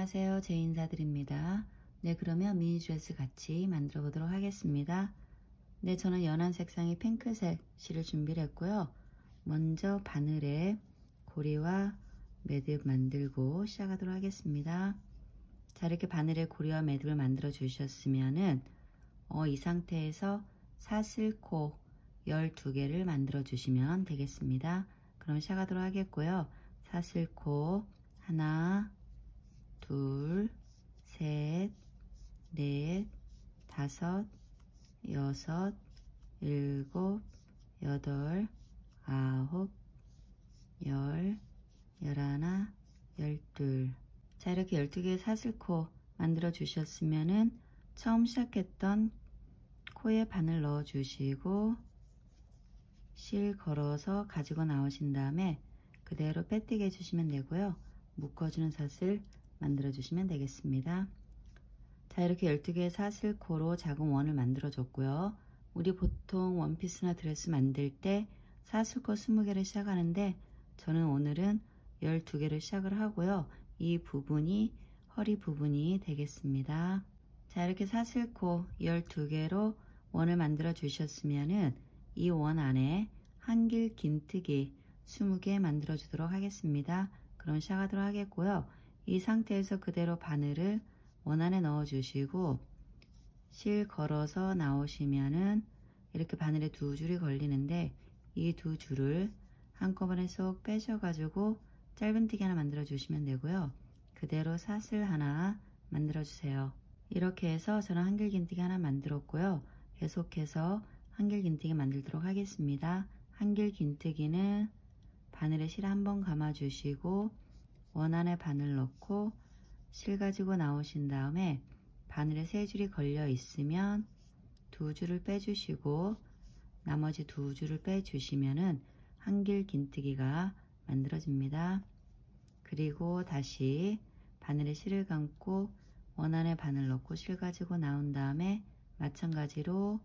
안녕하세요. 제 인사드립니다. 네, 그러면 미니 드레스 같이 만들어 보도록 하겠습니다. 네, 저는 연한 색상의 핑크색 실을 준비를 했고요. 먼저 바늘에 고리와 매듭 만들고 시작하도록 하겠습니다. 자, 이렇게 바늘에 고리와 매듭을 만들어 주셨으면은 이 상태에서 사슬코 12개를 만들어 주시면 되겠습니다. 그럼 시작하도록 하겠고요. 사슬코 하나, 둘, 셋, 넷, 다섯, 여섯, 일곱, 여덟, 아홉, 열, 열하나, 열둘. 자, 이렇게 12개의 사슬코 만들어 주셨으면은 처음 시작했던 코에 바늘 넣어 주시고 실 걸어서 가지고 나오신 다음에 그대로 빼뜨게 해주시면 되고요. 묶어주는 사슬 만들어 주시면 되겠습니다. 자, 이렇게 12개의 사슬코로 작은 원을 만들어 줬고요. 우리 보통 원피스나 드레스 만들 때 사슬코 20개를 시작하는데 저는 오늘은 12개를 시작을 하고요. 이 부분이 허리 부분이 되겠습니다. 자, 이렇게 사슬코 12개로 원을 만들어 주셨으면은 이 원 안에 한길 긴뜨기 20개 만들어 주도록 하겠습니다. 그럼 시작하도록 하겠고요. 이 상태에서 그대로 바늘을 원 안에 넣어 주시고 실 걸어서 나오시면은 이렇게 바늘에 두 줄이 걸리는데 이 두 줄을 한꺼번에 쏙 빼셔 가지고 짧은뜨기 하나 만들어 주시면 되고요. 그대로 사슬 하나 만들어 주세요. 이렇게 해서 저는 한길 긴뜨기 하나 만들었고요. 계속해서 한길 긴뜨기 만들도록 하겠습니다. 한길 긴뜨기는 바늘에 실 한번 감아 주시고 원 안에 바늘 넣고 실 가지고 나오신 다음에 바늘에 세 줄이 걸려 있으면 두 줄을 빼주시고 나머지 두 줄을 빼주시면은 한길 긴뜨기가 만들어집니다. 그리고 다시 바늘에 실을 감고 원 안에 바늘 넣고 실 가지고 나온 다음에 마찬가지로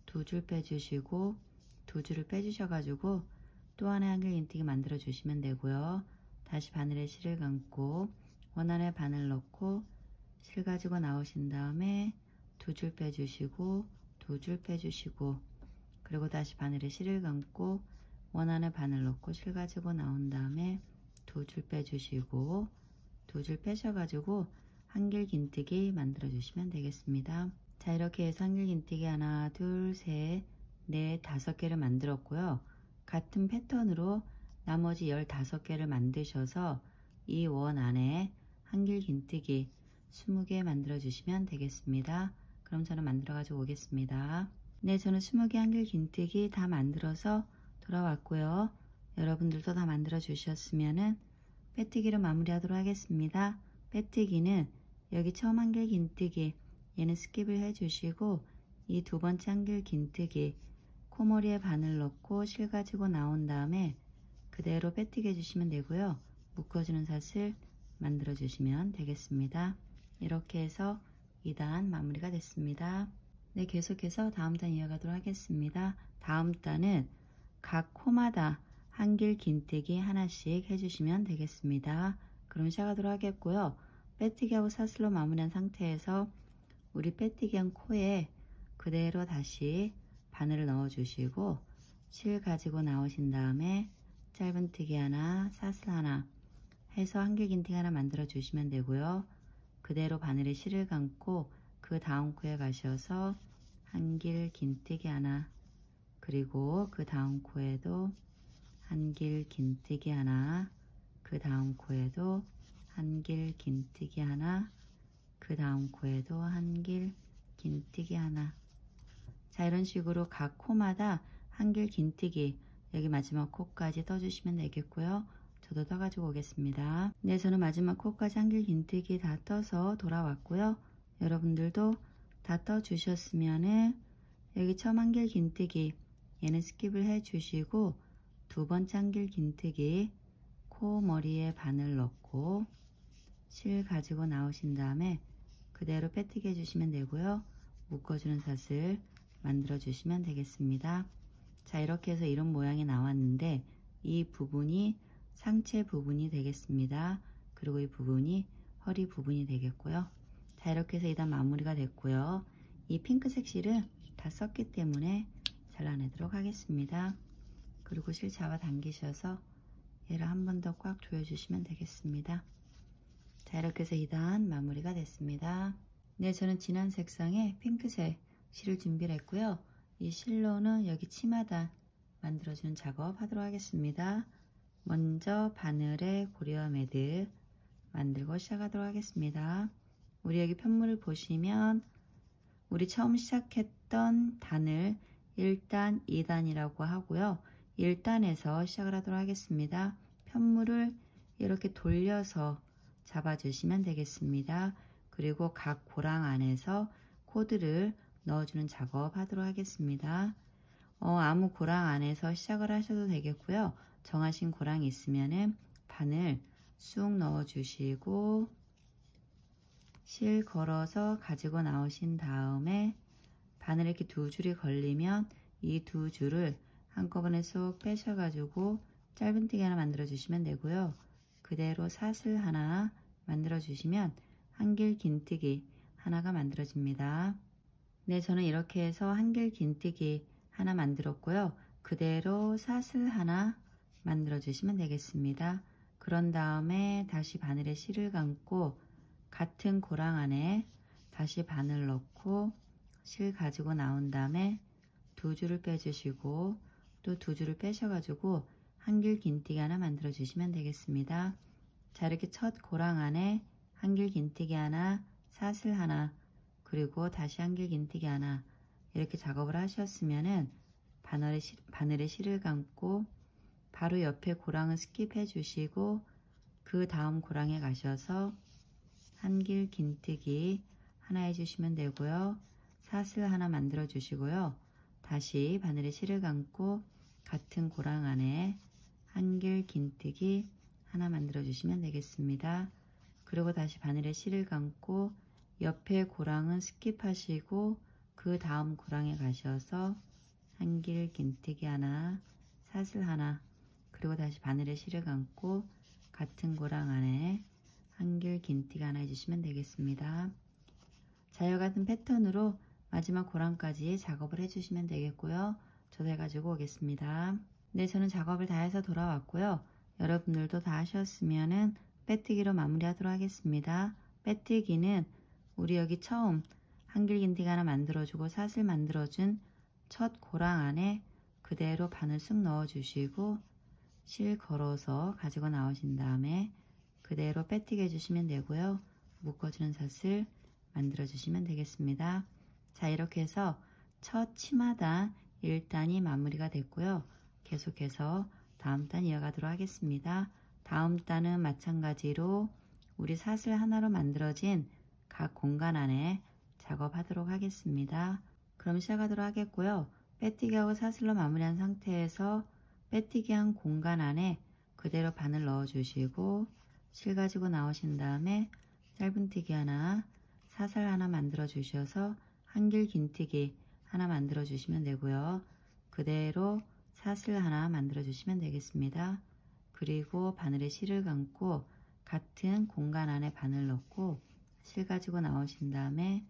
두 줄 빼주시고 두 줄을 빼주셔가지고 또 하나의 한길 긴뜨기 만들어 주시면 되고요. 다시 바늘에 실을 감고 원 안에 바늘 넣고 실 가지고 나오신 다음에 두 줄 빼주시고 두 줄 빼주시고 그리고 다시 바늘에 실을 감고 원 안에 바늘 넣고 실 가지고 나온 다음에 두 줄 빼주시고 두 줄 빼셔가지고 한길 긴뜨기 만들어 주시면 되겠습니다. 자, 이렇게 해서 한길 긴뜨기 하나, 둘, 셋, 넷, 5개를 만들었고요. 같은 패턴으로 나머지 15개를 만드셔서 이 원 안에 한길 긴뜨기 20개 만들어 주시면 되겠습니다. 그럼 저는 만들어 가지고 오겠습니다. 네, 저는 20개 한길 긴뜨기 다 만들어서 돌아왔고요. 여러분들도 다 만들어 주셨으면은 빼뜨기로 마무리하도록 하겠습니다. 빼뜨기는 여기 처음 한길 긴뜨기 얘는 스킵을 해 주시고 이 두 번째 한길 긴뜨기 코머리에 바늘 넣고 실 가지고 나온 다음에 그대로 빼뜨기 해주시면 되고요. 묶어주는 사슬 만들어 주시면 되겠습니다. 이렇게 해서 2단 마무리가 됐습니다. 네, 계속해서 다음 단 이어가도록 하겠습니다. 다음 단은 각 코마다 한길 긴뜨기 하나씩 해주시면 되겠습니다. 그럼 시작하도록 하겠고요. 빼뜨기하고 사슬로 마무리한 상태에서 우리 빼뜨기한 코에 그대로 다시 바늘을 넣어 주시고 실 가지고 나오신 다음에 짧은뜨기 하나, 사슬 하나 해서 한길 긴뜨기 하나 만들어 주시면 되고요. 그대로 바늘에 실을 감고 그 다음 코에 가셔서 한길 긴뜨기 하나 그리고 그 다음 코에도 한길 긴뜨기 하나 그 다음 코에도 한길 긴뜨기 하나 그 다음 코에도 한길 긴뜨기 하나. 자, 이런 식으로 각 코마다 한길 긴뜨기 여기 마지막 코까지 떠주시면 되겠고요. 저도 떠가지고 오겠습니다. 네, 저는 마지막 코까지 한길 긴뜨기 다 떠서 돌아왔고요. 여러분들도 다 떠주셨으면은 여기 처음 한길 긴뜨기 얘는 스킵을 해 주시고 두 번째 한길 긴뜨기 코 머리에 바늘 넣고 실 가지고 나오신 다음에 그대로 빼뜨기 해주시면 되고요. 묶어주는 사슬 만들어 주시면 되겠습니다. 자, 이렇게 해서 이런 모양이 나왔는데 이 부분이 상체 부분이 되겠습니다. 그리고 이 부분이 허리 부분이 되겠고요. 자, 이렇게 해서 2단 마무리가 됐고요. 이 핑크색 실은 다 썼기 때문에 잘라내도록 하겠습니다. 그리고 실 잡아 당기셔서 얘를 한 번 더 꽉 조여주시면 되겠습니다. 자, 이렇게 해서 2단 마무리가 됐습니다. 네, 저는 진한 색상의 핑크색 실을 준비를 했고요. 이 실로는 여기 치마단 만들어주는 작업 하도록 하겠습니다. 먼저 바늘에 고리와 매듭 만들고 시작하도록 하겠습니다. 우리 여기 편물을 보시면 우리 처음 시작했던 단을 1단, 2단이라고 하고요. 1단에서 시작을 하도록 하겠습니다. 편물을 이렇게 돌려서 잡아주시면 되겠습니다. 그리고 각 고랑 안에서 코드를 넣어주는 작업 하도록 하겠습니다. 아무 고랑 안에서 시작을 하셔도 되겠고요. 정하신 고랑이 있으면은 바늘 쑥 넣어주시고 실 걸어서 가지고 나오신 다음에 바늘에 이렇게 두 줄이 걸리면 이 두 줄을 한꺼번에 쏙 빼셔가지고 짧은뜨기 하나 만들어 주시면 되고요. 그대로 사슬 하나 만들어 주시면 한길 긴뜨기 하나가 만들어집니다. 네, 저는 이렇게 해서 한길 긴뜨기 하나 만들었고요. 그대로 사슬 하나 만들어 주시면 되겠습니다. 그런 다음에 다시 바늘에 실을 감고 같은 고랑 안에 다시 바늘 넣고 실 가지고 나온 다음에 두 줄을 빼주시고 또 두 줄을 빼셔가지고 한길 긴뜨기 하나 만들어 주시면 되겠습니다. 자, 이렇게 첫 고랑 안에 한길 긴뜨기 하나, 사슬 하나, 그리고 다시 한길 긴뜨기 하나 이렇게 작업을 하셨으면은 바늘에 실을 감고 바로 옆에 고랑을 스킵해 주시고 그 다음 고랑에 가셔서 한길 긴뜨기 하나 해주시면 되고요. 사슬 하나 만들어 주시고요. 다시 바늘에 실을 감고 같은 고랑 안에 한길 긴뜨기 하나 만들어 주시면 되겠습니다. 그리고 다시 바늘에 실을 감고 옆에 고랑은 스킵하시고 그 다음 고랑에 가셔서 한길 긴뜨기 하나, 사슬 하나, 그리고 다시 바늘에 실을 감고 같은 고랑 안에 한길 긴뜨기 하나 해주시면 되겠습니다. 자, 이와 같은 패턴으로 마지막 고랑까지 작업을 해주시면 되겠고요. 저도 해가지고 오겠습니다. 네, 저는 작업을 다 해서 돌아왔고요. 여러분들도 다 하셨으면은 빼뜨기로 마무리하도록 하겠습니다. 빼뜨기는 우리 여기 처음 한길 긴뜨기 하나 만들어주고 사슬 만들어준 첫 고랑 안에 그대로 바늘 쑥 넣어주시고 실 걸어서 가지고 나오신 다음에 그대로 빼뜨기 해주시면 되고요. 묶어주는 사슬 만들어 주시면 되겠습니다. 자, 이렇게 해서 첫 치마단 1단이 마무리가 됐고요. 계속해서 다음 단 이어가도록 하겠습니다. 다음 단은 마찬가지로 우리 사슬 하나로 만들어진 각 공간 안에 작업하도록 하겠습니다. 그럼 시작하도록 하겠고요. 빼뜨기하고 사슬로 마무리한 상태에서 빼뜨기한 공간 안에 그대로 바늘 넣어 주시고 실 가지고 나오신 다음에 짧은뜨기 하나, 사슬 하나 만들어 주셔서 한길 긴뜨기 하나 만들어 주시면 되고요. 그대로 사슬 하나 만들어 주시면 되겠습니다. 그리고 바늘에 실을 감고 같은 공간 안에 바늘 넣고 실 가지고 나오신 다음에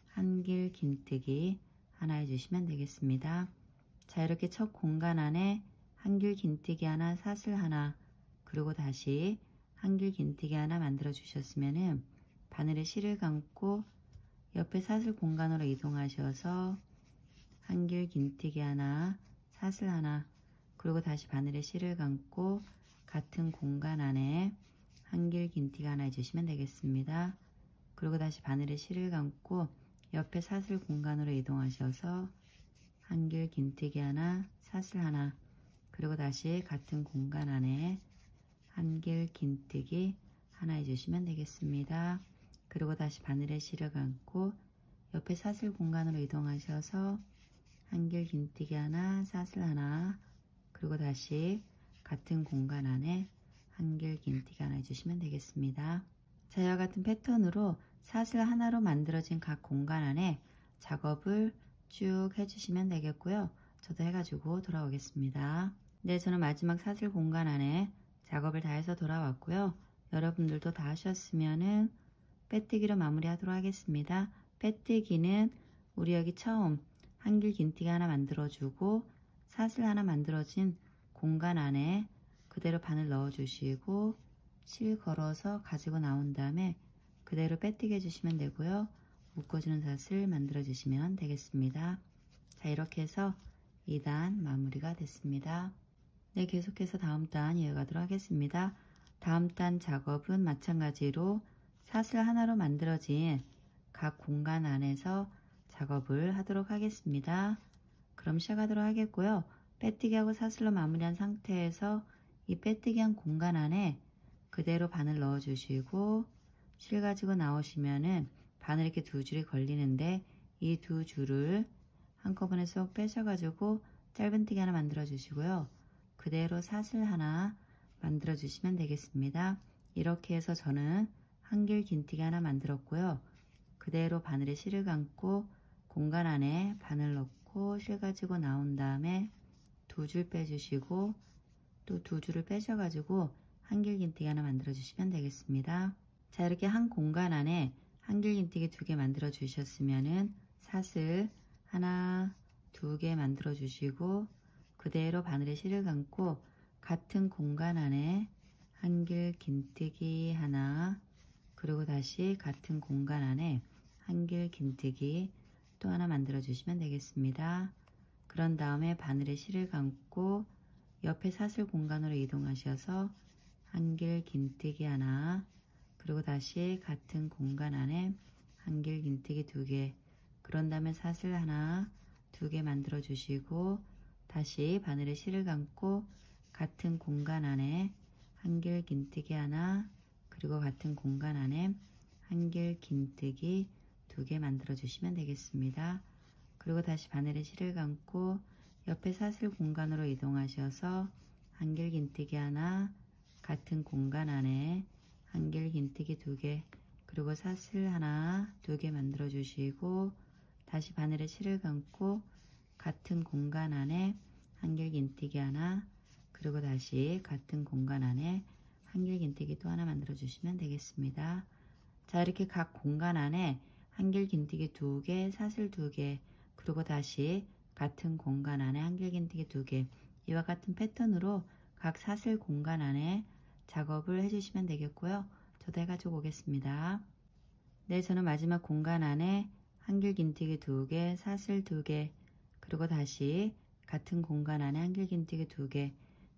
한길 긴뜨기 하나 해주시면 되겠습니다. 자, 이렇게 첫 공간 안에 한길 긴뜨기 하나, 사슬 하나, 그리고 다시 한길 긴뜨기 하나 만들어 주셨으면은 바늘에 실을 감고 옆에 사슬 공간으로 이동하셔서 한길 긴뜨기 하나, 사슬 하나, 그리고 다시 바늘에 실을 감고 같은 공간 안에 한길 긴뜨기 하나 해주시면 되겠습니다. 그리고 다시 바늘에 실을 감고 옆에 사슬 공간으로 이동하셔서 한길 긴뜨기 하나, 사슬 하나, 그리고 다시 같은 공간 안에 한길 긴뜨기 하나 해주시면 되겠습니다. 그리고 다시 바늘에 실을 감고 옆에 사슬 공간으로 이동하셔서 한길 긴뜨기 하나, 사슬 하나, 그리고 다시 같은 공간 안에 한길 긴뜨기 하나 해주시면 되겠습니다. 자, 이와 같은 패턴으로 사슬 하나로 만들어진 각 공간 안에 작업을 쭉 해주시면 되겠고요. 저도 해가지고 돌아오겠습니다. 네, 저는 마지막 사슬 공간 안에 작업을 다 해서 돌아왔고요. 여러분들도 다 하셨으면은 빼뜨기로 마무리하도록 하겠습니다. 빼뜨기는 우리 여기 처음 한길 긴뜨기 하나 만들어주고 사슬 하나 만들어진 공간 안에 그대로 바늘 넣어주시고 실 걸어서 가지고 나온 다음에 그대로 빼뜨기 해주시면 되고요. 묶어주는 사슬 만들어 주시면 되겠습니다. 자, 이렇게 해서 2단 마무리가 됐습니다. 네, 계속해서 다음 단 이어가도록 하겠습니다. 다음 단 작업은 마찬가지로 사슬 하나로 만들어진 각 공간 안에서 작업을 하도록 하겠습니다. 그럼 시작하도록 하겠고요. 빼뜨기하고 사슬로 마무리한 상태에서 이 빼뜨기한 공간 안에 그대로 바늘 넣어 주시고 실 가지고 나오시면은 바늘 이렇게 두 줄이 걸리는데 이 두 줄을 한꺼번에 쏙 빼셔가지고 짧은뜨기 하나 만들어 주시고요. 그대로 사슬 하나 만들어 주시면 되겠습니다. 이렇게 해서 저는 한길 긴뜨기 하나 만들었고요. 그대로 바늘에 실을 감고 공간 안에 바늘 넣고 실 가지고 나온 다음에 두 줄 빼주시고 또 두 줄을 빼셔가지고 한길 긴뜨기 하나 만들어 주시면 되겠습니다. 자, 이렇게 한 공간 안에 한길 긴뜨기 2개 만들어 주셨으면은 사슬 하나, 2개 만들어 주시고 그대로 바늘에 실을 감고 같은 공간 안에 한길 긴뜨기 하나, 그리고 다시 같은 공간 안에 한길 긴뜨기 또 하나 만들어 주시면 되겠습니다. 그런 다음에 바늘에 실을 감고 옆에 사슬 공간으로 이동하셔서 한길 긴뜨기 하나, 그리고 다시 같은 공간 안에 한길 긴뜨기 2개, 그런 다음에 사슬 하나, 2개 만들어 주시고 다시 바늘에 실을 감고 같은 공간 안에 한길 긴뜨기 하나, 그리고 같은 공간 안에 한길 긴뜨기 2개 만들어 주시면 되겠습니다. 그리고 다시 바늘에 실을 감고 옆에 사슬 공간으로 이동하셔서 한길 긴뜨기 하나, 같은 공간 안에 한길 긴뜨기 2개, 그리고 사슬 하나, 2개 만들어 주시고 다시 바늘에 실을 감고 같은 공간 안에 한길 긴뜨기 하나, 그리고 다시 같은 공간 안에 한길 긴뜨기 또 하나 만들어 주시면 되겠습니다. 자, 이렇게 각 공간 안에 한길 긴뜨기 2개, 사슬 2개, 그리고 다시 같은 공간 안에 한길 긴뜨기 2개, 이와 같은 패턴으로 각 사슬 공간 안에 작업을 해주시면 되겠고요. 저도 해가지고 오겠습니다. 네, 저는 마지막 공간 안에 한길 긴뜨기 2개, 사슬 2개, 그리고 다시 같은 공간 안에 한길 긴뜨기 2개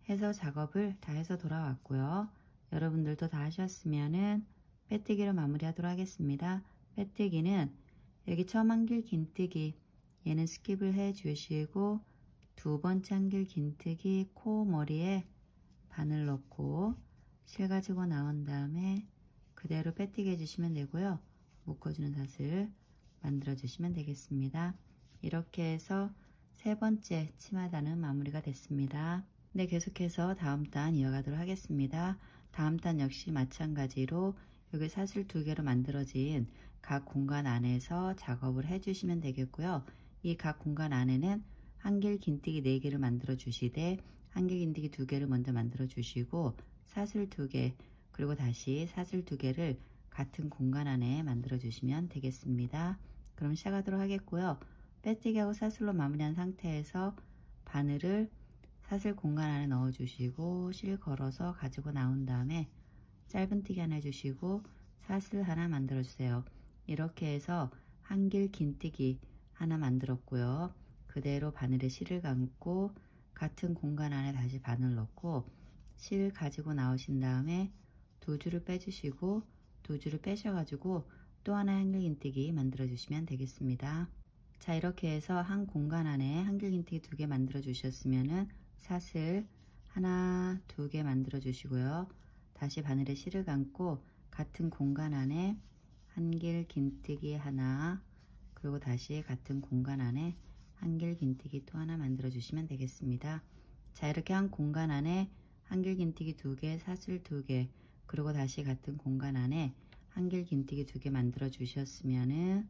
해서 작업을 다 해서 돌아왔고요. 여러분들도 다 하셨으면은 빼뜨기로 마무리하도록 하겠습니다. 빼뜨기는 여기 처음 한길 긴뜨기 얘는 스킵을 해 주시고 두 번째 한길 긴뜨기 코 머리에 바늘 넣고 실 가지고 나온 다음에 그대로 빼뜨기 해주시면 되고요. 묶어주는 사슬 만들어 주시면 되겠습니다. 이렇게 해서 세 번째 치마단은 마무리가 됐습니다. 네, 계속해서 다음 단 이어가도록 하겠습니다. 다음 단 역시 마찬가지로 여기 사슬 2개로 만들어진 각 공간 안에서 작업을 해주시면 되겠고요. 이 각 공간 안에는 한길 긴뜨기 4개를 만들어 주시되 한길 긴뜨기 2개를 먼저 만들어 주시고 사슬 2개, 그리고 다시 사슬 2개를 같은 공간 안에 만들어 주시면 되겠습니다. 그럼 시작하도록 하겠고요. 빼뜨기하고 사슬로 마무리한 상태에서 바늘을 사슬 공간 안에 넣어 주시고 실 걸어서 가지고 나온 다음에 짧은뜨기 하나 해주시고 사슬 하나 만들어 주세요. 이렇게 해서 한길 긴뜨기 하나 만들었고요. 그대로 바늘에 실을 감고 같은 공간 안에 다시 바늘 넣고 실 가지고 나오신 다음에 두 줄을 빼주시고 두 줄을 빼셔가지고 또 하나의 한길 긴뜨기 만들어 주시면 되겠습니다. 자, 이렇게 해서 한 공간 안에 한길 긴뜨기 2개 만들어 주셨으면은 사슬 하나, 2개 만들어 주시고요. 다시 바늘에 실을 감고 같은 공간 안에 한길 긴뜨기 하나, 그리고 다시 같은 공간 안에 한길 긴뜨기 또 하나 만들어 주시면 되겠습니다. 자, 이렇게 한 공간 안에 한길 긴뜨기 2개, 사슬 2개, 그리고 다시 같은 공간 안에 한길 긴뜨기 2개 만들어 주셨으면은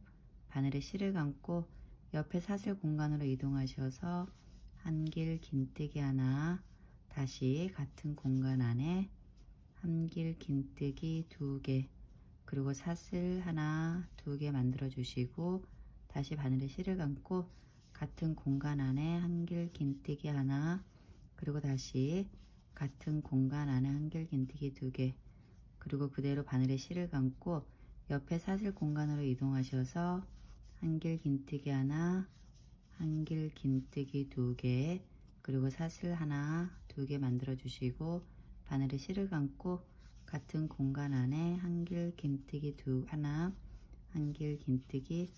바늘에 실을 감고 옆에 사슬 공간으로 이동하셔서 한길 긴뜨기 하나, 다시 같은 공간 안에 한길 긴뜨기 2개, 그리고 사슬 하나, 2개 만들어 주시고 다시 바늘에 실을 감고 같은 공간 안에 한길 긴뜨기 하나, 그리고 다시 같은 공간 안에 한길 긴뜨기 2개, 그리고 그대로 바늘에 실을 감고 옆에 사슬 공간으로 이동하셔서 한길 긴뜨기 하나, 한길 긴뜨기 2개, 그리고 사슬 하나, 2개 만들어 주시고 바늘에 실을 감고 같은 공간 안에 한길 긴뜨기 하나, 한길 긴뜨기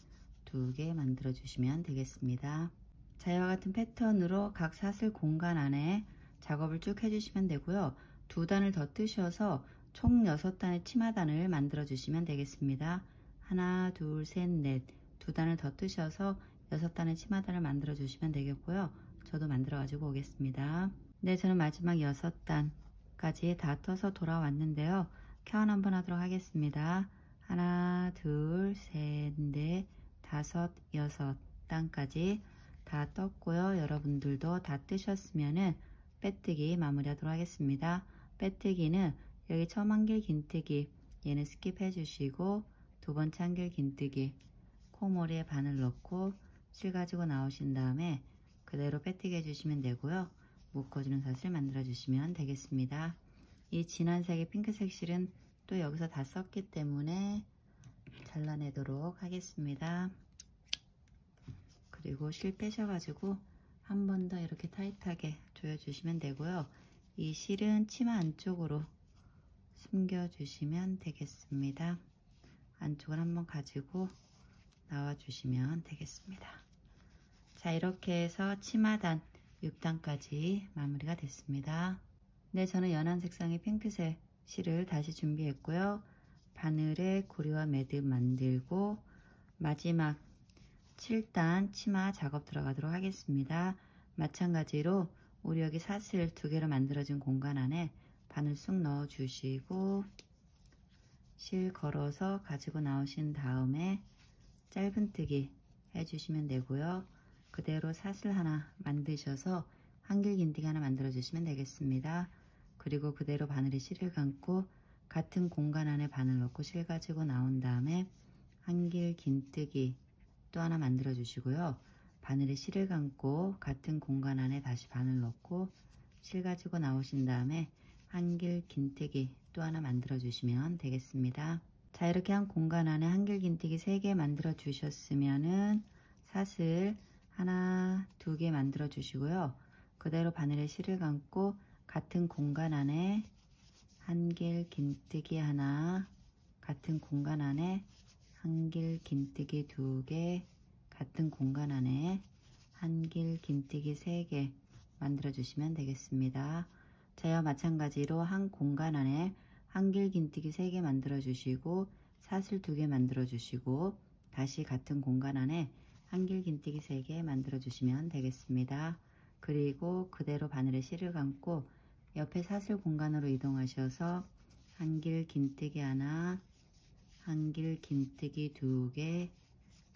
2개 만들어 주시면 되겠습니다. 자, 이와 같은 패턴으로 각 사슬 공간 안에 작업을 쭉 해주시면 되고요. 2단을 더 뜨셔서 총 6단의 치마단을 만들어 주시면 되겠습니다. 하나, 둘, 셋, 넷, 2단을 더 뜨셔서 6단의 치마단을 만들어 주시면 되겠고요. 저도 만들어 가지고 오겠습니다. 네, 저는 마지막 6단까지 다 떠서 돌아왔는데요. 켜안 한번 하도록 하겠습니다. 하나, 둘, 셋, 넷, 다섯, 6단까지 다 떴고요. 여러분들도 다 뜨셨으면은 빼뜨기 마무리하도록 하겠습니다. 빼뜨기는 여기 처음 한길 긴뜨기 얘는 스킵해 주시고 두 번째 한길 긴뜨기 코머리에 바늘 넣고 실 가지고 나오신 다음에 그대로 빼뜨기 해주시면 되고요. 묶어주는 사슬 만들어 주시면 되겠습니다. 이 진한색의 핑크색 실은 또 여기서 다 썼기 때문에 잘라내도록 하겠습니다. 그리고 실 빼셔가지고 한 번 더 이렇게 타이트하게 조여주시면 되고요. 이 실은 치마 안쪽으로 숨겨주시면 되겠습니다. 안쪽을 한번 가지고 나와주시면 되겠습니다. 자, 이렇게 해서 치마단 6단까지 마무리가 됐습니다. 네, 저는 연한 색상의 핑크색 실을 다시 준비했고요. 바늘에 고리와 매듭 만들고 마지막 7단 치마 작업 들어가도록 하겠습니다. 마찬가지로 우리 여기 사슬 2개로 만들어진 공간 안에 바늘 쑥 넣어 주시고 실 걸어서 가지고 나오신 다음에 짧은뜨기 해주시면 되고요. 그대로 사슬 하나 만드셔서 한길 긴뜨기 하나 만들어 주시면 되겠습니다. 그리고 그대로 바늘에 실을 감고 같은 공간 안에 바늘 넣고 실 가지고 나온 다음에 한길 긴뜨기 또 하나 만들어 주시고요. 바늘에 실을 감고 같은 공간 안에 다시 바늘 넣고 실 가지고 나오신 다음에 한길 긴뜨기 또 하나 만들어 주시면 되겠습니다. 자, 이렇게 한 공간 안에 한길 긴뜨기 3개 만들어 주셨으면은 사슬 하나, 2개 만들어 주시고요. 그대로 바늘에 실을 감고 같은 공간 안에 한길 긴뜨기 하나, 같은 공간 안에 한길 긴뜨기 2개, 같은 공간 안에 한길 긴뜨기 3개 만들어 주시면 되겠습니다. 자, 이와 마찬가지로 한 공간 안에 한길 긴뜨기 3개 만들어 주시고 사슬 2개 만들어 주시고 다시 같은 공간 안에 한길 긴뜨기 3개 만들어 주시면 되겠습니다. 그리고 그대로 바늘에 실을 감고 옆에 사슬 공간으로 이동하셔서 한길 긴뜨기 하나, 한길 긴뜨기 2개,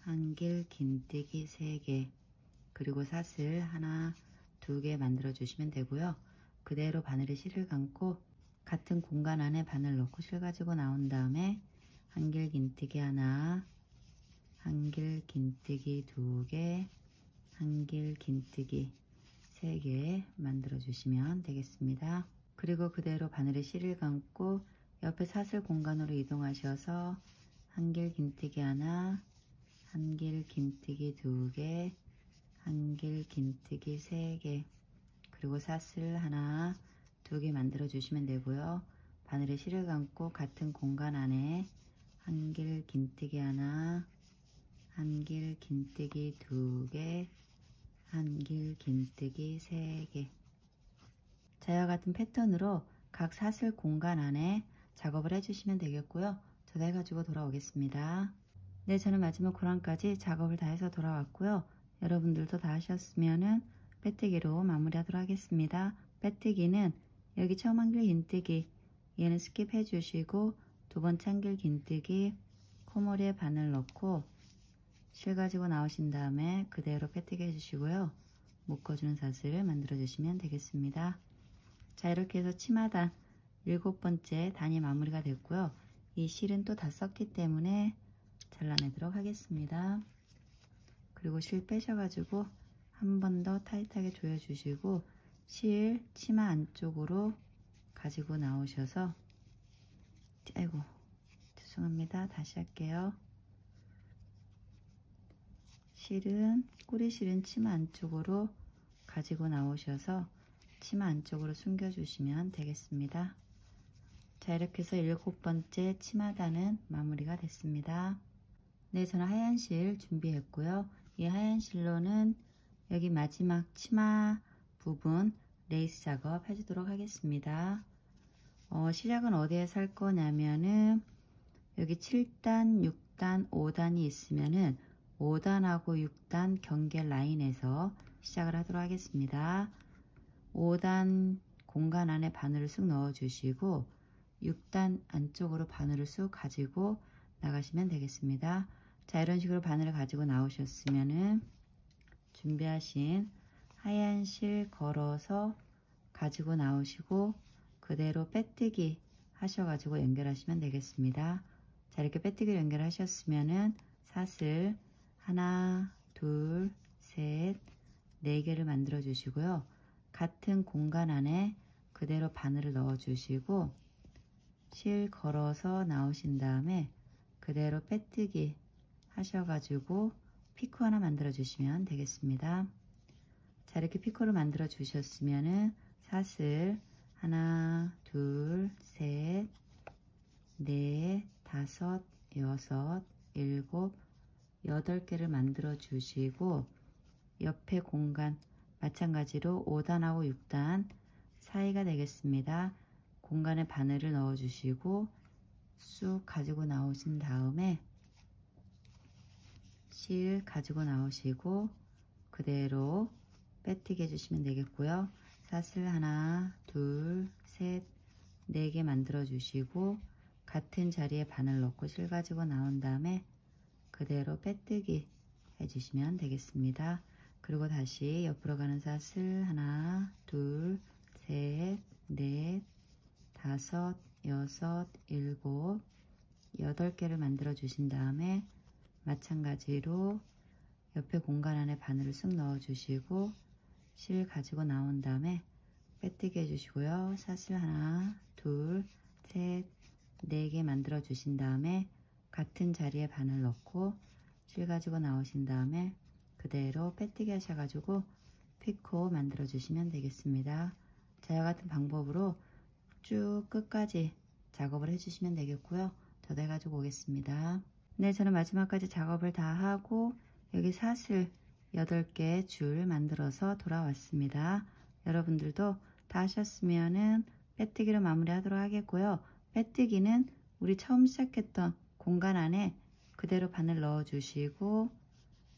한길 긴뜨기 3개, 그리고 사슬 하나, 2개 만들어 주시면 되고요. 그대로 바늘에 실을 감고 같은 공간 안에 바늘 넣고 실 가지고 나온 다음에 한길 긴뜨기 하나, 한길 긴뜨기 2개, 한길 긴뜨기 3개 만들어 주시면 되겠습니다. 그리고 그대로 바늘에 실을 감고 옆에 사슬 공간으로 이동하셔서 한길 긴뜨기 하나, 한길 긴뜨기 2개, 한길 긴뜨기 3개, 그리고 사슬 하나, 2개 만들어 주시면 되고요. 바늘에 실을 감고 같은 공간 안에 한길 긴뜨기 하나, 한길 긴뜨기 2개, 한길 긴뜨기 3개. 자, 이와 같은 패턴으로 각 사슬 공간 안에 작업을 해주시면 되겠고요. 저도 해가지고 돌아오겠습니다. 네, 저는 마지막 고랑까지 작업을 다 해서 돌아왔고요. 여러분들도 다 하셨으면은 빼뜨기로 마무리하도록 하겠습니다. 빼뜨기는 여기 처음 한길 긴뜨기 얘는 스킵 해주시고 두 번째 한길 긴뜨기 코머리에 바늘 넣고 실 가지고 나오신 다음에 그대로 빼뜨기 해주시고요. 묶어주는 사슬을 만들어 주시면 되겠습니다. 자, 이렇게 해서 치마단 7번째 단이 마무리가 됐고요. 이 실은 또 다 썼기 때문에 잘라내도록 하겠습니다. 그리고 실 빼셔가지고 한 번 더 타이트하게 조여주시고 실 치마 안쪽으로 가지고 나오셔서, 아이고 죄송합니다. 다시 할게요. 꼬리실은 치마 안쪽으로 가지고 나오셔서 치마 안쪽으로 숨겨주시면 되겠습니다. 자, 이렇게 해서 7번째 치마단은 마무리가 됐습니다. 네, 저는 하얀 실 준비했고요. 이 하얀 실로는 여기 마지막 치마 부분 레이스 작업 해주도록 하겠습니다. 시작은 어디에서 할 거냐면은 여기 7단, 6단, 5단이 있으면은 5단하고 6단 경계 라인에서 시작을 하도록 하겠습니다. 5단 공간 안에 바늘을 쑥 넣어 주시고 6단 안쪽으로 바늘을 쑥 가지고 나가시면 되겠습니다. 자, 이런 식으로 바늘을 가지고 나오셨으면은 준비하신 하얀 실 걸어서 가지고 나오시고 그대로 빼뜨기 하셔가지고 연결하시면 되겠습니다. 자, 이렇게 빼뜨기를 연결하셨으면은 사슬 하나, 둘, 셋, 4개를 만들어 주시고요. 같은 공간 안에 그대로 바늘을 넣어 주시고 실 걸어서 나오신 다음에 그대로 빼뜨기 하셔가지고 피코 하나 만들어 주시면 되겠습니다. 자, 이렇게 피코를 만들어 주셨으면은 사슬 하나, 둘, 셋, 넷, 다섯, 여섯, 일곱, 8개를 만들어 주시고 옆에 공간 마찬가지로 5단하고 6단 사이가 되겠습니다. 공간에 바늘을 넣어 주시고 쑥 가지고 나오신 다음에 실 가지고 나오시고 그대로 빼뜨기 해주시면 되겠고요. 사슬 하나, 둘, 셋, 4개 만들어 주시고 같은 자리에 바늘 넣고 실 가지고 나온 다음에 그대로 빼뜨기 해주시면 되겠습니다. 그리고 다시 옆으로 가는 사슬 하나, 둘, 셋, 넷, 다섯, 여섯, 일곱, 8개를 만들어 주신 다음에 마찬가지로 옆에 공간 안에 바늘을 쑥 넣어 주시고 실 가지고 나온 다음에 빼뜨기 해주시고요. 사슬 하나, 둘, 셋, 4개 만들어 주신 다음에 같은 자리에 바늘 넣고 실 가지고 나오신 다음에 그대로 빼뜨기 하셔가지고 피코 만들어 주시면 되겠습니다. 자, 이와 같은 방법으로 쭉 끝까지 작업을 해주시면 되겠고요. 저도 해가지고 오겠습니다. 네, 저는 마지막까지 작업을 다 하고 여기 사슬 8개 줄 만들어서 돌아왔습니다. 여러분들도 다 하셨으면은 빼뜨기로 마무리 하도록 하겠고요. 빼뜨기는 우리 처음 시작했던 공간 안에 그대로 바늘 넣어 주시고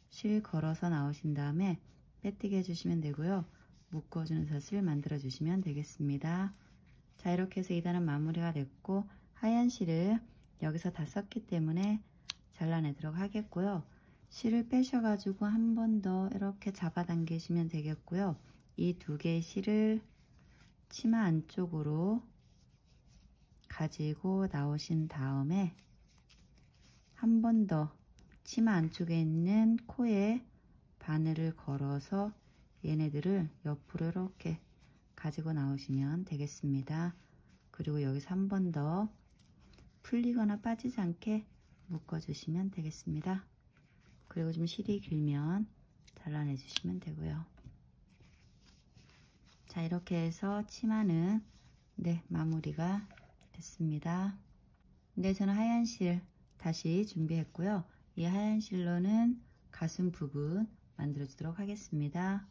실 걸어서 나오신 다음에 빼뜨기 해주시면 되고요. 묶어주는 사슬 만들어 주시면 되겠습니다. 자, 이렇게 해서 2단은 마무리가 됐고 하얀 실을 여기서 다 썼기 때문에 잘라내도록 하겠고요. 실을 빼셔가지고 한 번 더 이렇게 잡아당기시면 되겠고요. 이 2개의 실을 치마 안쪽으로 가지고 나오신 다음에 한 번 더 치마 안쪽에 있는 코에 바늘을 걸어서 얘네들을 옆으로 이렇게 가지고 나오시면 되겠습니다. 그리고 여기서 한 번 더 풀리거나 빠지지 않게 묶어주시면 되겠습니다. 그리고 좀 실이 길면 잘라내 주시면 되고요. 자, 이렇게 해서 치마는 마무리가 됐습니다. 네, 저는 하얀 실 다시 준비했고요. 이 하얀 실로는 가슴 부분 만들어 주도록 하겠습니다.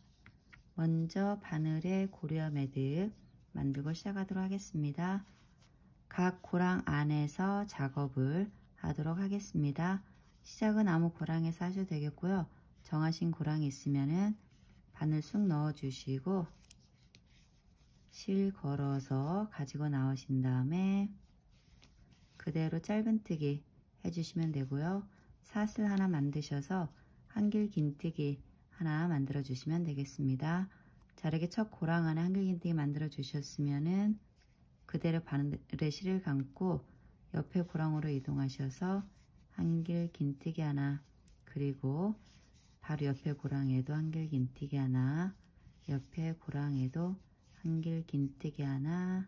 먼저 바늘에 고리와 매듭 만들고 시작하도록 하겠습니다. 각 고랑 안에서 작업을 하도록 하겠습니다. 시작은 아무 고랑에서 하셔도 되겠고요. 정하신 고랑이 있으면은 바늘 쑥 넣어 주시고 실 걸어서 가지고 나오신 다음에 그대로 짧은뜨기 해주시면 되고요. 사슬 하나 만드셔서 한길 긴뜨기 하나 만들어 주시면 되겠습니다. 자, 이렇게 첫 고랑 안에 한길 긴뜨기 만들어 주셨으면은 그대로 바늘에 실을 감고 옆에 고랑으로 이동하셔서 한길 긴뜨기 하나, 그리고 바로 옆에 고랑에도 한길 긴뜨기 하나, 옆에 고랑에도 한길 긴뜨기 하나,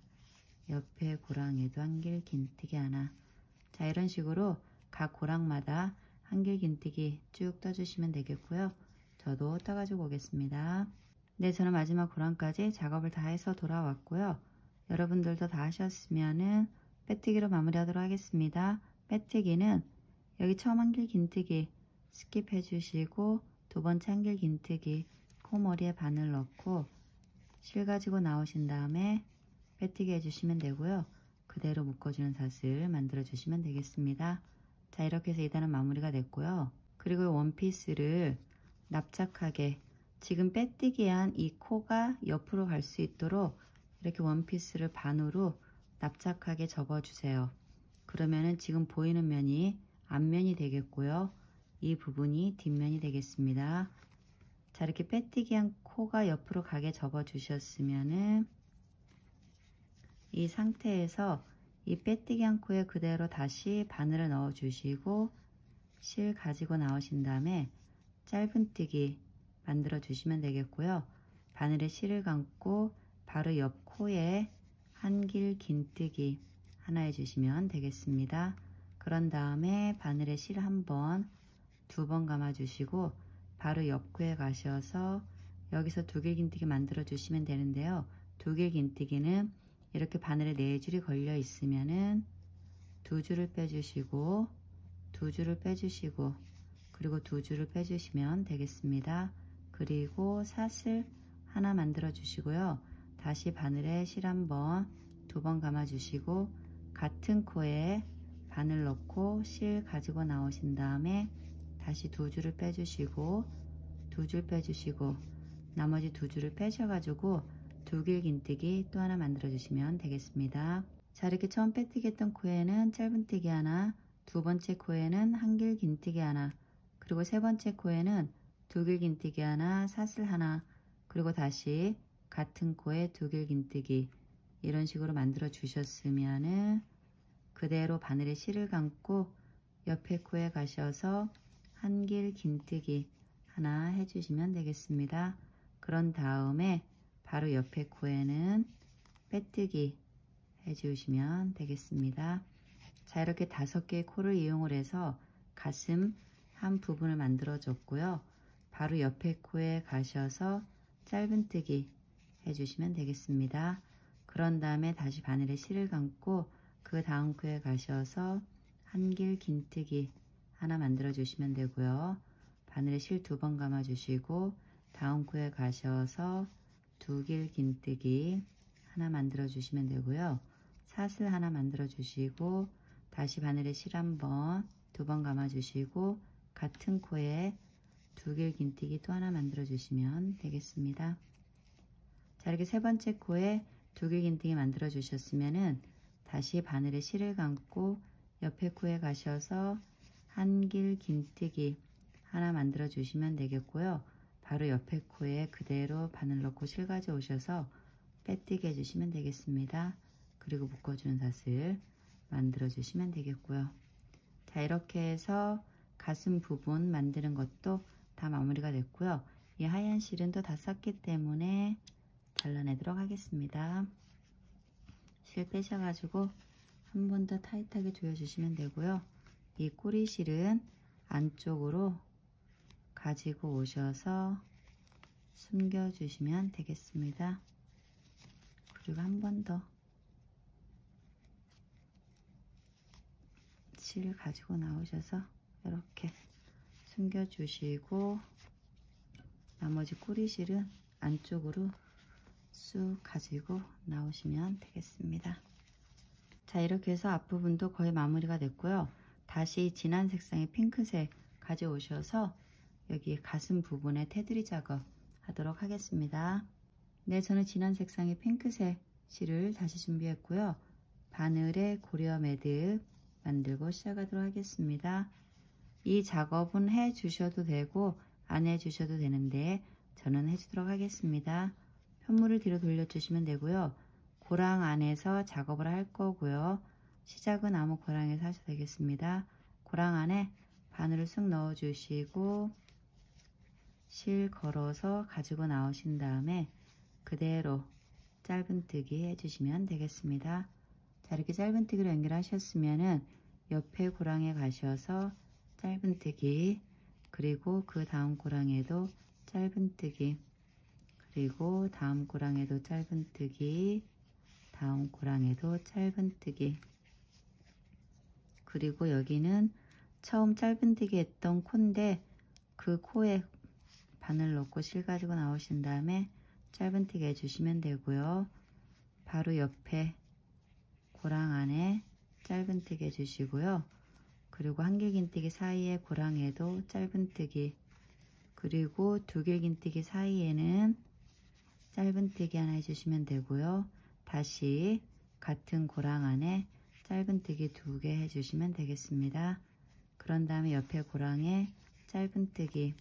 옆에 고랑에도 한길 긴뜨기 하나. 자, 이런 식으로 각 고랑마다 한길 긴뜨기 쭉 떠주시면 되겠고요. 저도 떠가지고 오겠습니다. 네, 저는 마지막 고랑까지 작업을 다 해서 돌아왔고요. 여러분들도 다 하셨으면은 빼뜨기로 마무리하도록 하겠습니다. 빼뜨기는 여기 처음 한길 긴뜨기 스킵해 주시고, 두 번째 한길 긴뜨기 코머리에 바늘 넣고 실 가지고 나오신 다음에 빼뜨기 해주시면 되고요. 그대로 묶어주는 삿을 만들어 주시면 되겠습니다. 자, 이렇게 해서 2단은 마무리가 됐고요. 그리고 원피스를 납작하게, 지금 빼뜨기한 이 코가 옆으로 갈 수 있도록 이렇게 원피스를 반으로 납작하게 접어주세요. 그러면은 지금 보이는 면이 앞면이 되겠고요. 이 부분이 뒷면이 되겠습니다. 자, 이렇게 빼뜨기한 코가 옆으로 가게 접어주셨으면은 이 상태에서 이 빼뜨기한 코에 그대로 다시 바늘을 넣어 주시고 실 가지고 나오신 다음에 짧은뜨기 만들어 주시면 되겠고요. 바늘에 실을 감고 바로 옆 코에 한길 긴뜨기 하나 해주시면 되겠습니다. 그런 다음에 바늘에 실 한 번, 두 번 감아 주시고 바로 옆 코에 가셔서 여기서 두길 긴뜨기 만들어 주시면 되는데요. 두길 긴뜨기는 이렇게 바늘에 4줄이 걸려 있으면은 2줄을 빼주시고, 2줄을 빼주시고, 그리고 2줄을 빼주시면 되겠습니다. 그리고 삿을 하나 만들어 주시고요. 다시 바늘에 실 한 번, 2번 감아 주시고 같은 코에 바늘 넣고 실 가지고 나오신 다음에 다시 2줄을 빼주시고, 2줄 빼주시고, 나머지 2줄을 빼셔가지고 두길 긴뜨기 또 하나 만들어 주시면 되겠습니다. 자, 이렇게 처음 빼뜨기 했던 코에는 짧은뜨기 하나, 두 번째 코에는 한길 긴뜨기 하나, 그리고 세 번째 코에는 두길 긴뜨기 하나, 삿을 하나, 그리고 다시 같은 코에 두길 긴뜨기, 이런 식으로 만들어 주셨으면은 그대로 바늘에 실을 감고 옆에 코에 가셔서 한길 긴뜨기 하나 해주시면 되겠습니다. 그런 다음에 바로 옆에 코에는 빼뜨기 해주시면 되겠습니다. 자, 이렇게 5개의 코를 이용을 해서 가슴 한 부분을 만들어 줬고요. 바로 옆에 코에 가셔서 짧은뜨기 해주시면 되겠습니다. 그런 다음에 다시 바늘에 실을 감고 그 다음 코에 가셔서 한길 긴뜨기 하나 만들어 주시면 되고요. 바늘에 실 2번 감아 주시고 다음 코에 가셔서 두길 긴뜨기 하나 만들어 주시면 되고요. 삿을 하나 만들어 주시고 다시 바늘에 실 한 번, 2번 감아 주시고 같은 코에 두길 긴뜨기 또 하나 만들어 주시면 되겠습니다. 자, 이렇게 세 번째 코에 두길 긴뜨기 만들어 주셨으면은 다시 바늘에 실을 감고 옆에 코에 가셔서 한길 긴뜨기 하나 만들어 주시면 되겠고요. 바로 옆에 코에 그대로 바늘 넣고 실 가져 오셔서 빼뜨기 해주시면 되겠습니다. 그리고 묶어주는 삿을 만들어 주시면 되겠고요. 자, 이렇게 해서 가슴 부분 만드는 것도 다 마무리가 됐고요. 이 하얀 실은 또 다 쌌기 때문에 잘라내도록 하겠습니다. 실 빼셔가지고 한 번 더 타이트하게 조여주시면 되고요. 이 꼬리 실은 안쪽으로 가지고 오셔서 숨겨주시면 되겠습니다. 그리고 한 번 더 실 가지고 나오셔서 이렇게 숨겨주시고 나머지 꼬리실은 안쪽으로 쑥 가지고 나오시면 되겠습니다. 자, 이렇게 해서 앞부분도 거의 마무리가 됐고요. 다시 진한 색상의 핑크색 가져오셔서 여기 가슴 부분에 테두리 작업 하도록 하겠습니다. 네, 저는 진한 색상의 핑크색 실을 다시 준비했고요. 바늘에 고리와 매듭 만들고 시작하도록 하겠습니다. 이 작업은 해 주셔도 되고 안 해 주셔도 되는데 저는 해 주도록 하겠습니다. 편물을 뒤로 돌려주시면 되고요. 고랑 안에서 작업을 할 거고요. 시작은 아무 고랑에서 하셔도 되겠습니다. 고랑 안에 바늘을 쑥 넣어 주시고 실 걸어서 가지고 나오신 다음에 그대로 짧은뜨기 해주시면 되겠습니다. 자, 이렇게 짧은뜨기로 연결하셨으면은 옆에 고랑에 가셔서 짧은뜨기, 그리고 그 다음 고랑에도 짧은뜨기, 그리고 다음 고랑에도 짧은뜨기, 다음 고랑에도 짧은뜨기, 그리고 여기는 처음 짧은뜨기 했던 코인데 그 코에 바늘 넣고 실 가지고 나오신 다음에 짧은뜨기 해주시면 되고요. 바로 옆에 고랑 안에 짧은뜨기 해주시고요. 그리고 한길긴뜨기 사이에 고랑에도 짧은뜨기, 그리고 두길긴뜨기 사이에는 짧은뜨기 하나 해주시면 되고요. 다시 같은 고랑 안에 짧은뜨기 2개 해주시면 되겠습니다. 그런 다음에 옆에 고랑에 짧은뜨기,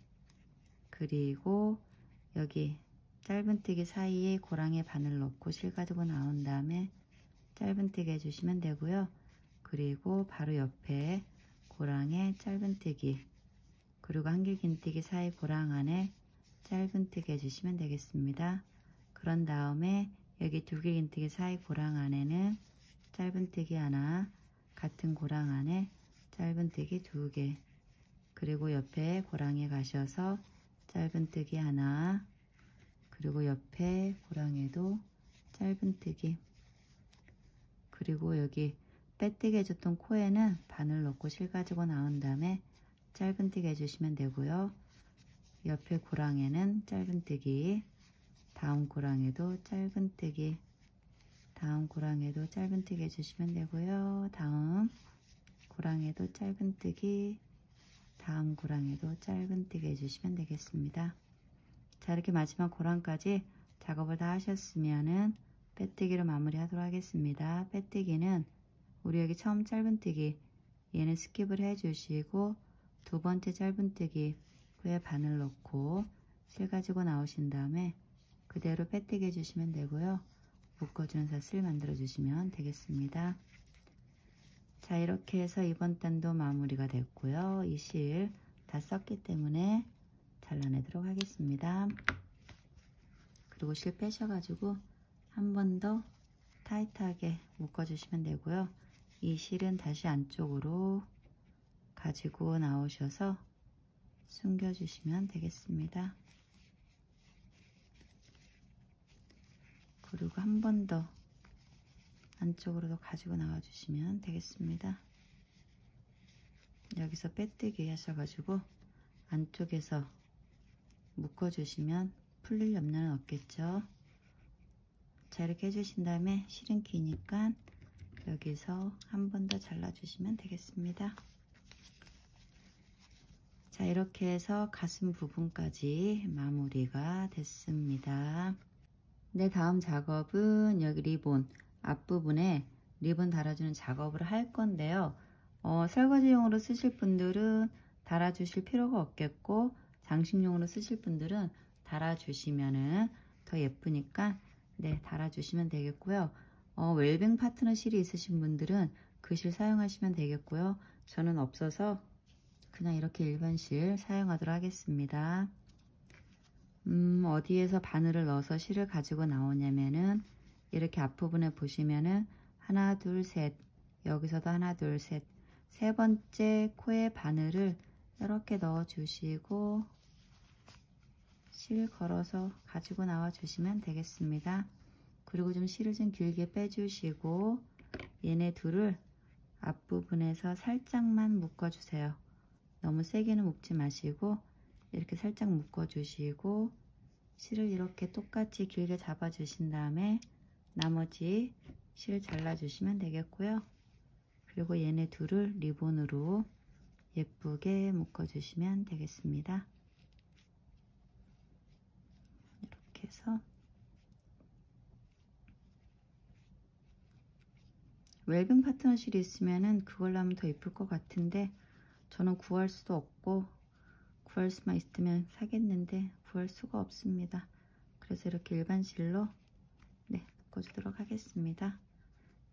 그리고 여기 짧은뜨기 사이에 고랑에 바늘 넣고 실 가지고 나온 다음에 짧은뜨기 해주시면 되고요. 그리고 바로 옆에 고랑에 짧은뜨기, 그리고 한길긴뜨기 사이 고랑 안에 짧은뜨기 해주시면 되겠습니다. 그런 다음에 여기 두길긴뜨기 사이 고랑 안에는 짧은뜨기 하나, 같은 고랑 안에 짧은뜨기 2개, 그리고 옆에 고랑에 가셔서 짧은뜨기 하나, 그리고 옆에 고랑에도 짧은뜨기, 그리고 여기 빼뜨기 해줬던 코에는 바늘 넣고 실 가지고 나온 다음에 짧은뜨기 해주시면 되고요. 옆에 고랑에는 짧은뜨기, 다음 고랑에도 짧은뜨기, 다음 고랑에도 짧은뜨기 해주시면 되고요. 다음 고랑에도 짧은뜨기, 다음 고랑에도 짧은뜨기 해주시면 되겠습니다. 자, 이렇게 마지막 고랑까지 작업을 다 하셨으면은 빼뜨기로 마무리 하도록 하겠습니다. 빼뜨기는 우리 여기 처음 짧은뜨기 얘는 스킵을 해주시고 두 번째 짧은뜨기 후에 바늘 넣고 실 가지고 나오신 다음에 그대로 빼뜨기 해주시면 되고요. 묶어주는 사슬 만들어 주시면 되겠습니다. 자, 이렇게 해서 이번 단도 마무리가 됐고요. 이 실 다 썼기 때문에 잘라내도록 하겠습니다. 그리고 실 빼셔가지고 한 번 더 타이트하게 묶어주시면 되고요. 이 실은 다시 안쪽으로 가지고 나오셔서 숨겨주시면 되겠습니다. 그리고 한 번 더 안쪽으로도 가지고 나와 주시면 되겠습니다. 여기서 빼뜨기 하셔가지고 안쪽에서 묶어주시면 풀릴 염려는 없겠죠. 자, 이렇게 해주신 다음에 실은 기니까 여기서 한 번 더 잘라주시면 되겠습니다. 자, 이렇게 해서 가슴 부분까지 마무리가 됐습니다. 네, 다음 작업은 여기 리본 앞부분에 리본 달아주는 작업을 할 건데요. 설거지용으로 쓰실 분들은 달아주실 필요가 없겠고 장식용으로 쓰실 분들은 달아주시면은 더 예쁘니까 네, 달아주시면 되겠고요. 웰빙 파트너 실이 있으신 분들은 그 실 사용하시면 되겠고요. 저는 없어서 그냥 이렇게 일반 실 사용하도록 하겠습니다. 어디에서 바늘을 넣어서 실을 가지고 나오냐면은 이렇게 앞부분에 보시면은 하나 둘 셋, 여기서도 하나 둘 셋, 세 번째 코에 바늘을 이렇게 넣어 주시고 실 걸어서 가지고 나와 주시면 되겠습니다. 그리고 좀 실을 좀 길게 빼주시고 얘네 둘을 앞부분에서 살짝만 묶어 주세요. 너무 세게는 묶지 마시고 이렇게 살짝 묶어 주시고 실을 이렇게 똑같이 길게 잡아 주신 다음에 나머지 실 잘라 주시면 되겠고요. 그리고 얘네 둘을 리본으로 예쁘게 묶어 주시면 되겠습니다. 이렇게 해서 웰빙 파트너 실이 있으면은 그걸로 하면 더 예쁠 것 같은데 저는 구할 수도 없고 구할 수만 있으면 사겠는데 구할 수가 없습니다. 그래서 이렇게 일반 실로 네, 묶어주도록 하겠습니다.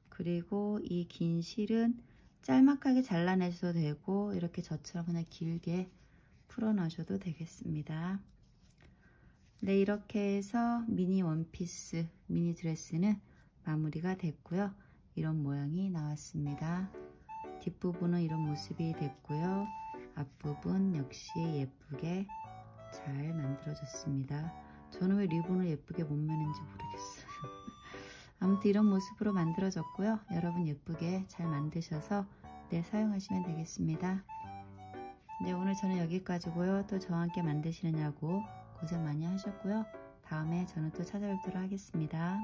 그리고 이 긴 실은 짤막하게 잘라내셔도 되고 이렇게 저처럼 그냥 길게 풀어놔셔도 되겠습니다. 네, 이렇게 해서 미니 원피스, 미니 드레스는 마무리가 됐고요. 이런 모양이 나왔습니다. 뒷부분은 이런 모습이 됐고요. 앞부분 역시 예쁘게 잘 만들어졌습니다. 저는 왜 리본을 예쁘게 못 매는지 모르겠어요. 아무튼 이런 모습으로 만들어졌고요. 여러분 예쁘게 잘 만드셔서 사용하시면 되겠습니다. 네, 오늘 저는 여기까지고요. 또 저와 함께 만드시느냐고 고생 많이 하셨고요. 다음에 저는 또 찾아뵙도록 하겠습니다.